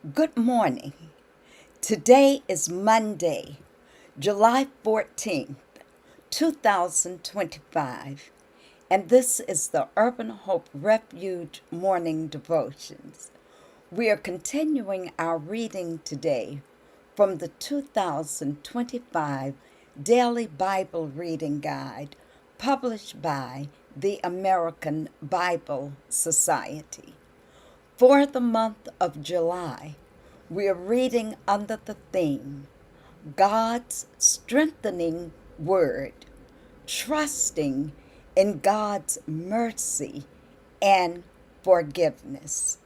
Good morning. Today is Monday, July 14th, 2025, and this is the Urban Hope Refuge Morning Devotions. We are continuing our reading today from the 2025 Daily Bible Reading Guide published by the American Bible Society. For the month of July, we are reading under the theme God's Strengthening Word, trusting in God's mercy and forgiveness.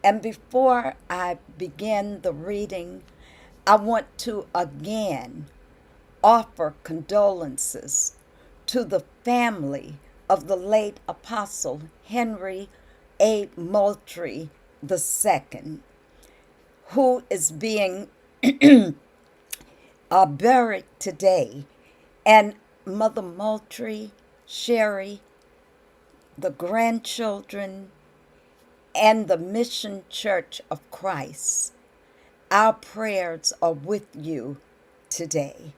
And before I begin the reading, I want to again offer condolences to the family of the late Apostle Henry A. Moultrie II, who is being buried today. And Mother Moultrie, Sherry, the grandchildren, and the Mission Church of Christ, our prayers are with you today.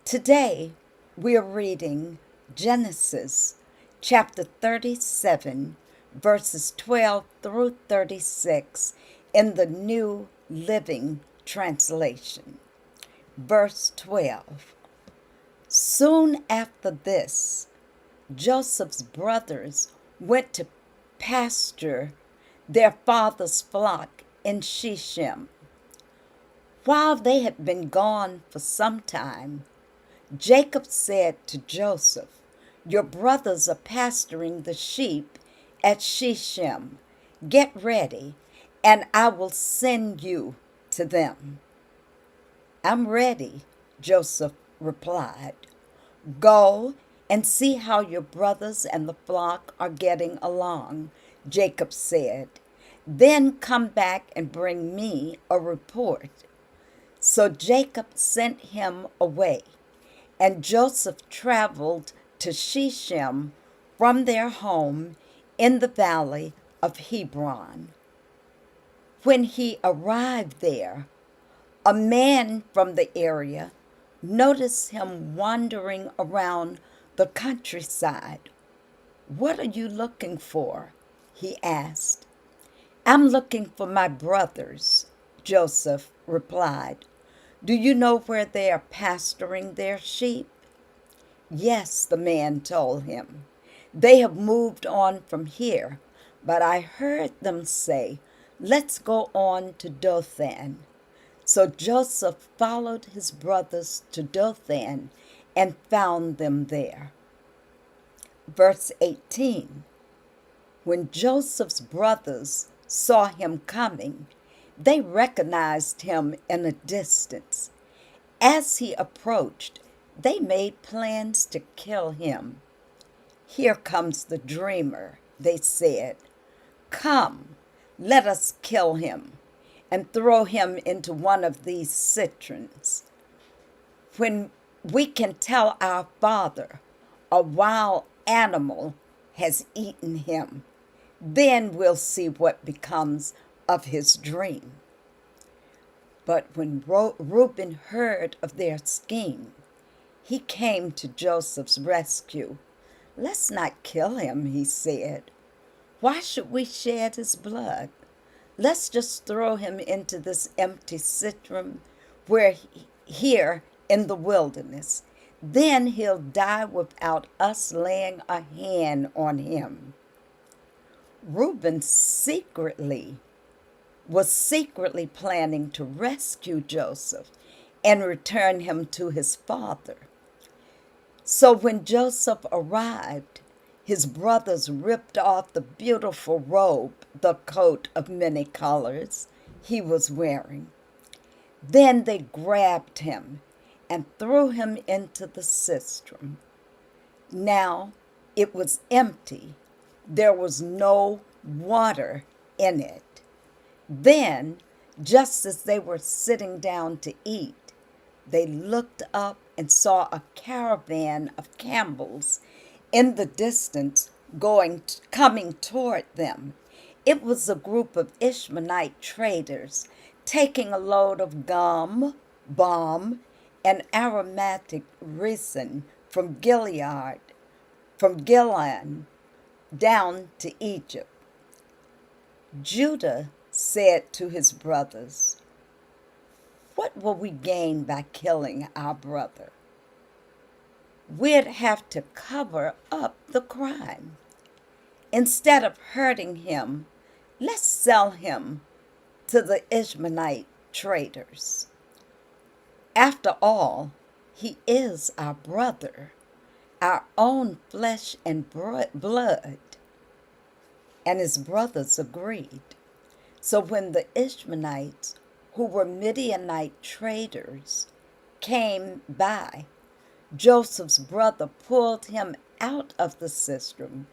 Today, we are reading Genesis chapter 37, verses 12 through 36 in the New Living Translation. Verse 12. Soon after this, Joseph's brothers went to pasture their father's flock in Shechem. While they had been gone for some time, Jacob said to Joseph, "Your brothers are pasturing the sheep at Shechem. Get ready, and I will send you to them." "I'm ready," Joseph replied. "Go and see how your brothers and the flock are getting along," Jacob said. "Then come back and bring me a report." So Jacob sent him away, and Joseph traveled to Shechem from their home in the valley of Hebron. When he arrived there, a man from the area noticed him wandering around the countryside. "What are you looking for?" he asked. "I'm looking for my brothers," Joseph replied. "Do you know where they are pasturing their sheep?" "Yes," the man told him. "They have moved on from here, but I heard them say, 'Let's go on to Dothan.'" So Joseph followed his brothers to Dothan and found them there. Verse 18. When Joseph's brothers saw him coming, they recognized him in a distance. As he approached, they made plans to kill him. "Here comes the dreamer," they said. "Come, let us kill him and throw him into one of these cisterns. When we can tell our father a wild animal has eaten him, then we'll see what becomes of his dream." But when Reuben heard of their scheme, he came to Joseph's rescue. "Let's not kill him," he said. "Why should we shed his blood? Let's just throw him into this empty cistern here in the wilderness. Then he'll die without us laying a hand on him." Reuben was secretly planning to rescue Joseph and return him to his father. So when Joseph arrived, his brothers ripped off the beautiful robe, the coat of many colors, he was wearing. Then they grabbed him and threw him into the cistern. Now it was empty. There was no water in it. Then, just as they were sitting down to eat, they looked up and saw a caravan of camels in the distance coming toward them, It was a group of Ishmaelite traders taking a load of gum, balm, and aromatic resin from Gilead down to Egypt. Judah said to his brothers, "What will we gain by killing our brother? We'd have to cover up the crime. Instead of hurting him, let's sell him to the Ishmaelite traders. After all, he is our brother, our own flesh and blood." And his brothers agreed. So when the Ishmaelites, who were Midianite traders, came by, Joseph's brother pulled him out of the cistern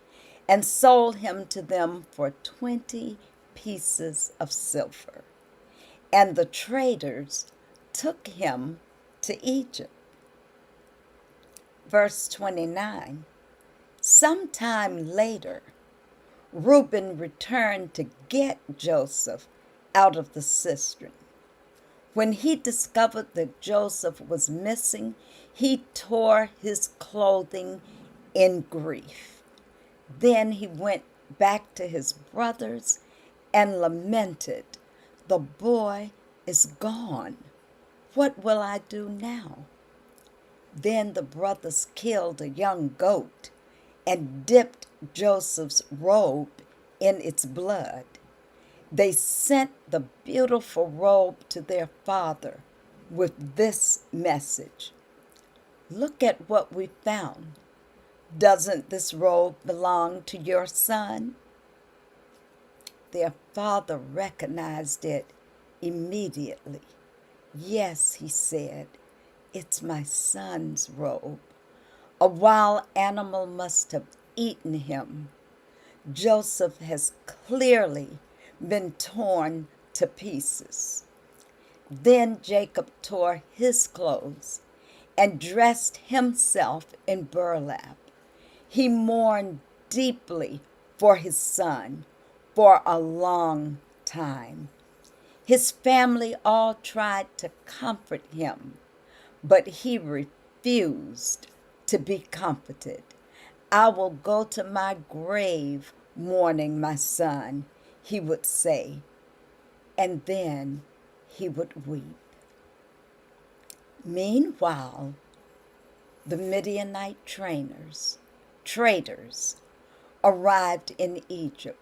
and sold him to them for 20 pieces of silver. And the traders took him to Egypt. Verse 29. Sometime later, Reuben returned to get Joseph out of the cistern. When he discovered that Joseph was missing, he tore his clothing in grief. Then he went back to his brothers and lamented, "The boy is gone. What will I do now?" Then the brothers killed a young goat and dipped Joseph's robe in its blood. They sent the beautiful robe to their father with this message: "Look at what we found. Doesn't this robe belong to your son?" Their father recognized it immediately. "Yes," he said, "it's my son's robe. A wild animal must have eaten him. Joseph has clearly been torn to pieces." Then Jacob tore his clothes and dressed himself in burlap. He mourned deeply for his son for a long time. His family all tried to comfort him, but he refused to be comforted. "I will go to my grave mourning my son," he would say, and then he would weep. Meanwhile, the Midianite traders arrived in Egypt,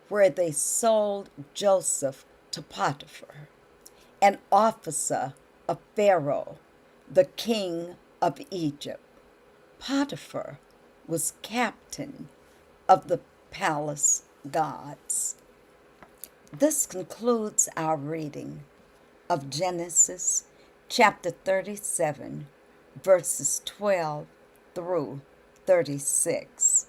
where they sold Joseph to Potiphar, an officer of Pharaoh, the king of Egypt. Potiphar was captain of the palace guards. This concludes our reading of Genesis chapter 37, verses 12 through 36.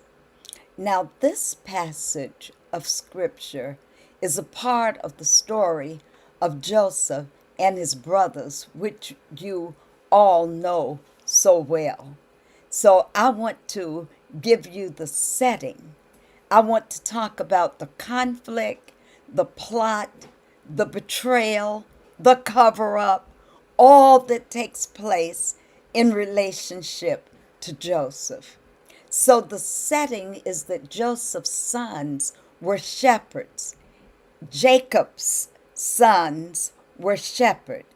Now, this passage of Scripture is a part of the story of Joseph and his brothers, which you all know so well. So I want to give you the setting. I want to talk about the conflict, the plot, the betrayal, the cover-up, all that takes place in relationship to Joseph. So the setting is that Joseph's sons were shepherds. Jacob's sons were shepherds.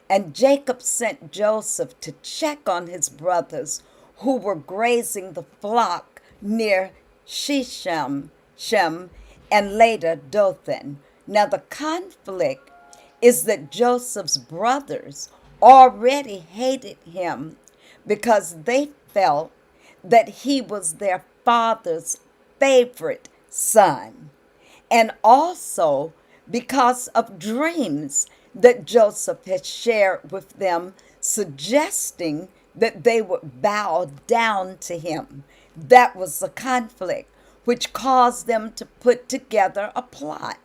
And Jacob sent Joseph to check on his brothers who were grazing the flock near Shechem and later Dothan. Now the conflict is that Joseph's brothers already hated him because they felt that he was their father's favorite son, and also because of dreams that Joseph had shared with them, suggesting that they would bow down to him. That was the conflict, which caused them to put together a plot.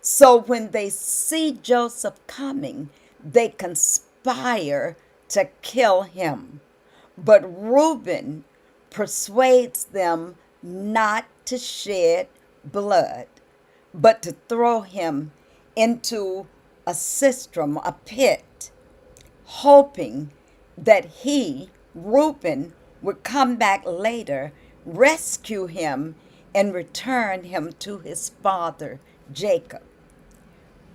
So when they see Joseph coming, they conspire to kill him. But Reuben persuades them not to shed blood. but to throw him into a sistrum, a pit, hoping that he, Reuben, would come back later, rescue him, and return him to his father, Jacob.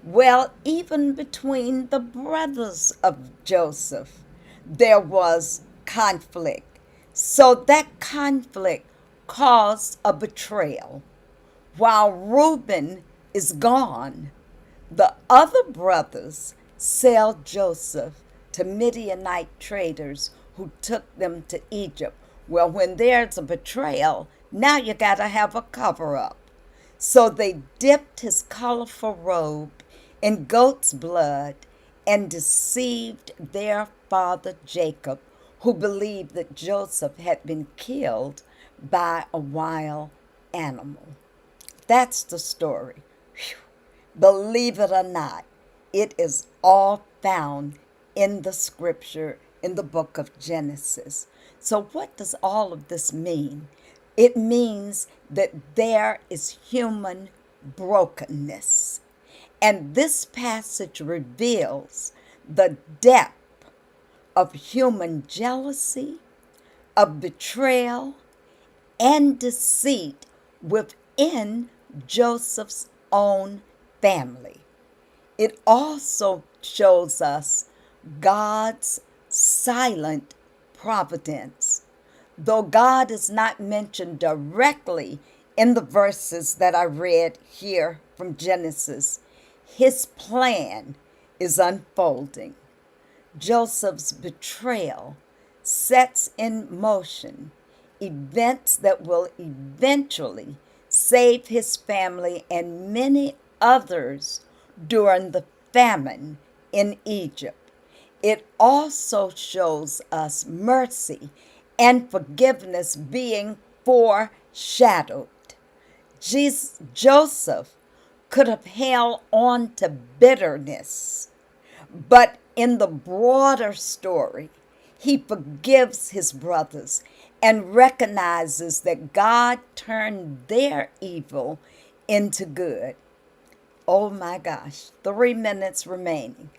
Well, even between the brothers of Joseph, there was conflict. So that conflict caused a betrayal. While Reuben is gone, the other brothers sell Joseph to Midianite traders who took them to Egypt. Well, when there's a betrayal, now you got to have a cover up. So they dipped his colorful robe in goat's blood and deceived their father Jacob, who believed that Joseph had been killed by a wild animal. That's the story. Whew. Believe it or not, it is all found in the scripture in the book of Genesis. So, what does all of this mean? It means that there is human brokenness. And this passage reveals the depth of human jealousy, of betrayal, and deceit within Joseph's own family. It also shows us God's silent providence. Though God is not mentioned directly in the verses that I read here from Genesis, his plan is unfolding. Joseph's betrayal sets in motion events that will eventually save his family and many others during the famine in Egypt. It also shows us mercy and forgiveness being foreshadowed. Joseph could have held on to bitterness, but in the broader story, he forgives his brothers and recognizes that God turned their evil into good. Oh my gosh, 3 minutes remaining.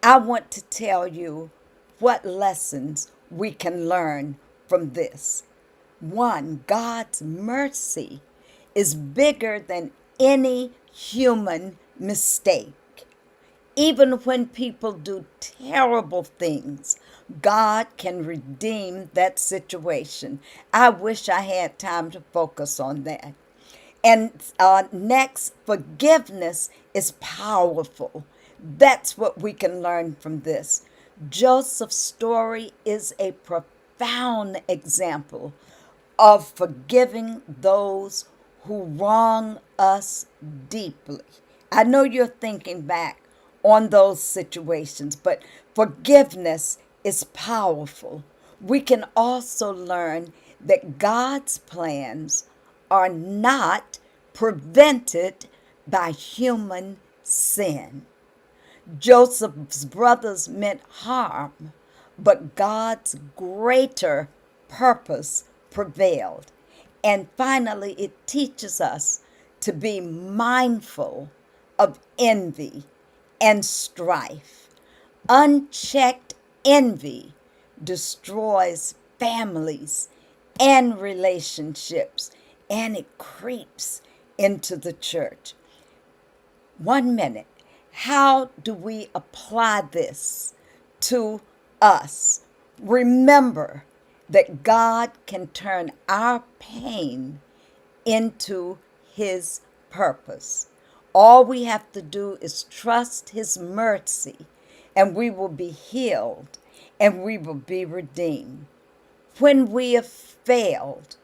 I want to tell you what lessons we can learn from this. One, God's mercy is bigger than any human mistake. Even when people do terrible things, God can redeem that situation. I wish I had time to focus on that. And next, forgiveness is powerful. That's what we can learn from this. Joseph's story is a profound example of forgiving those who wrong us deeply. I know you're thinking back on those situations, but forgiveness is powerful. We can also learn that God's plans are not prevented by human sin. Joseph's brothers meant harm, but God's greater purpose prevailed. And finally, it teaches us to be mindful of envy and strife. Unchecked envy destroys families and relationships, and it creeps into the church. 1 minute. How do we apply this to us? Remember that God can turn our pain into his purpose. All we have to do is trust his mercy, and we will be healed and we will be redeemed. When we have failed,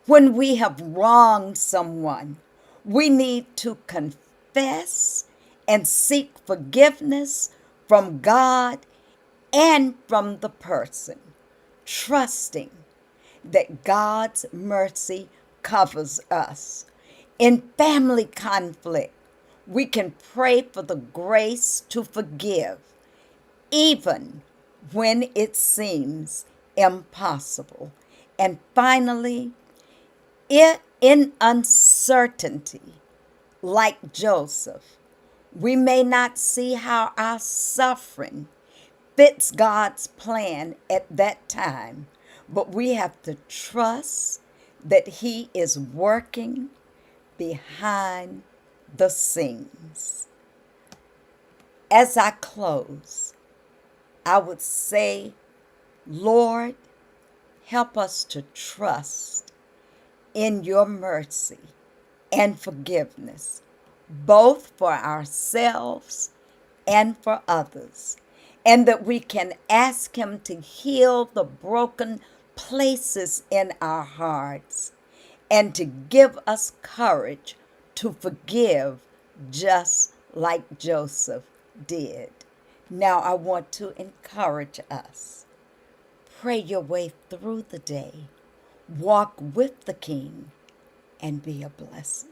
when we have wronged someone, we need to confess and seek forgiveness from God and from the person, trusting that God's mercy covers us. In family conflict, we can pray for the grace to forgive, even when it seems impossible. And finally, in uncertainty, like Joseph. We may not see how our suffering fits God's plan at that time, but we have to trust that He is working behind the scenes. As I close, I would say, Lord, help us to trust in your mercy and forgiveness, both for ourselves and for others, and that we can ask Him to heal the broken places in our hearts and to give us courage to forgive just like Joseph did. Now, I want to encourage us. Pray your way through the day. Walk with the King and be a blessing.